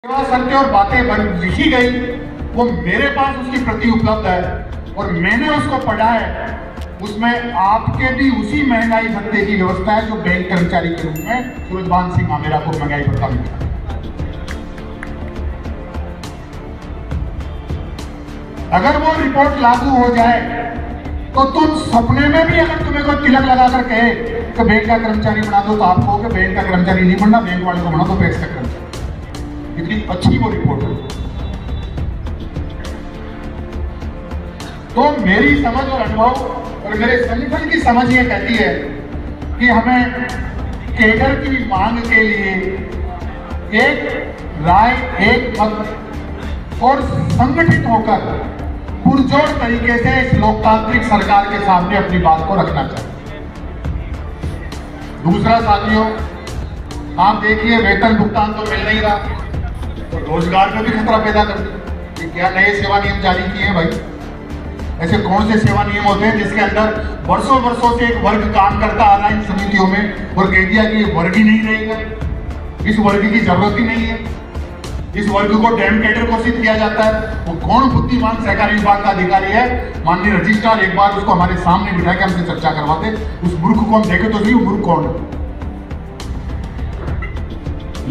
सेवा सत्य और बातें लिखी गई, वो मेरे पास उसकी प्रति उपलब्ध है और मैंने उसको पढ़ा है। उसमें आपके भी उसी महंगाई भत्ते की व्यवस्था है जो बैंक कर्मचारी के रूप में सूरजभान सिंह आमेरा को महंगाई भत्ता मिलता है। अगर वो रिपोर्ट लागू हो जाए तो तुम सपने में भी अगर तुम्हें कोई तिलक लगाकर कहे कि बैंक का कर्मचारी बना दो तो आप कहो कि बैंक का कर्मचारी नहीं बनना, बैंक वाले को बना दो टैक्स का कर्मचारी। इतनी अच्छी वो रिपोर्ट है। तो मेरी समझ और अनुभव और मेरे संगठन की समझ ये कहती है कि हमें केडर की मांग के लिए एक राय, एक मत और संगठित होकर पुरजोर तरीके से इस लोकतांत्रिक सरकार के सामने अपनी बात को रखना चाहिए। दूसरा साथियों, आप देखिए वेतन भुगतान तो मिल नहीं रहा, तो रोजगार में भी खतरा पैदा कर दिया कि क्या नए सेवा नियम जारी किए हैं भाई? ऐसे कौन से सेवा नियम होते हैं जिसके अंदर वर्षों वर्षों से एक वर्ग काम करता आ रहा है इन समितियों में और कह दिया कि ये वर्ग ही नहीं रहेगा, इस वर्ग की जरूरत ही नहीं है, इस वर्ग को डैम कैडर घोषित किया जाता है। वो कौन बुद्धिमान सहकारी विभाग का अधिकारी है? माननीय रजिस्ट्रार एक बार उसको हमारे सामने बिठा के हमसे चर्चा करवाते, उस मूर्ख को हम देखे तो सही, वो मूर्ख कौन है।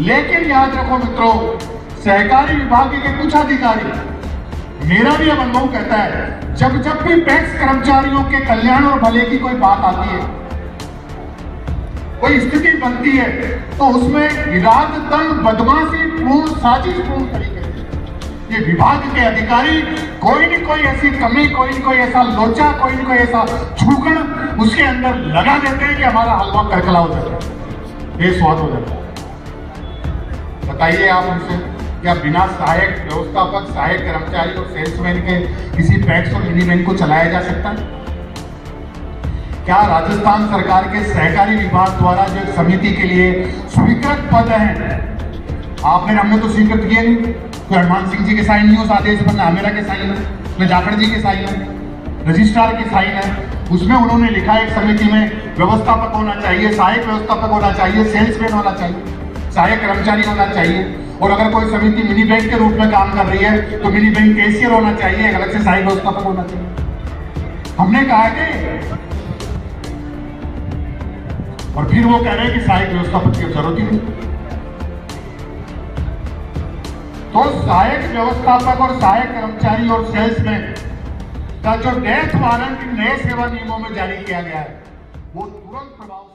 लेकिन याद रखो मित्रों, सहकारी विभाग के कुछ अधिकारी, मेरा भी अब अनुभव कहता है, जब जब भी पैक्स कर्मचारियों के कल्याण और भले की कोई बात आती है, कोई स्थिति बनती है, तो उसमें इरादतन बदमाशी पूर्ण साजिशपूर्ण तरीके से ये विभाग के अधिकारी कोई न कोई ऐसी कमी, कोई न कोई ऐसा लोचा, कोई न कोई ऐसा छूकण उसके अंदर लगा देते हैं कि हमारा हलवा करकला हो जाता है, बेस्वाद हो जाता है। बताइए आप हमसे, क्या बिना सहायक व्यवस्थापक, सहायक कर्मचारी और सेल्समैन के किसी पैक्स और मिनी बैंक को चलाया जा सकता है? क्या राजस्थान सरकार के सहकारी विभाग द्वारा जो समिति के लिए स्वीकृत पद हैं, आपने हमने तो स्वीकृत किए नहीं। तो हनुमान सिंह जी के साइन नहीं उस आदेश पर, आमेरा के साइन है, न जाखड़ जी के साइन है, रजिस्ट्रार के साइन है। उसमें उन्होंने लिखा है एक समिति में व्यवस्थापक होना चाहिए, सहायक व्यवस्थापक होना चाहिए, सेल्समैन होना चाहिए, सहायक कर्मचारी होना चाहिए, और अगर कोई समिति मिनी बैंक के रूप में काम कर रही है तो मिनी बैंक कैशियर होना चाहिए, अलग से सहायक व्यवस्थापक होना चाहिए। हमने कहा कि, और फिर वो कह रहे हैं कि सहायक व्यवस्थापक की जरूरत ही नहीं। तो सहायक व्यवस्थापक और सहायक कर्मचारी और सेल्समैन का जो डेथ वारंट नए सेवा नियमों में जारी किया गया है, वो तुरंत प्रभाव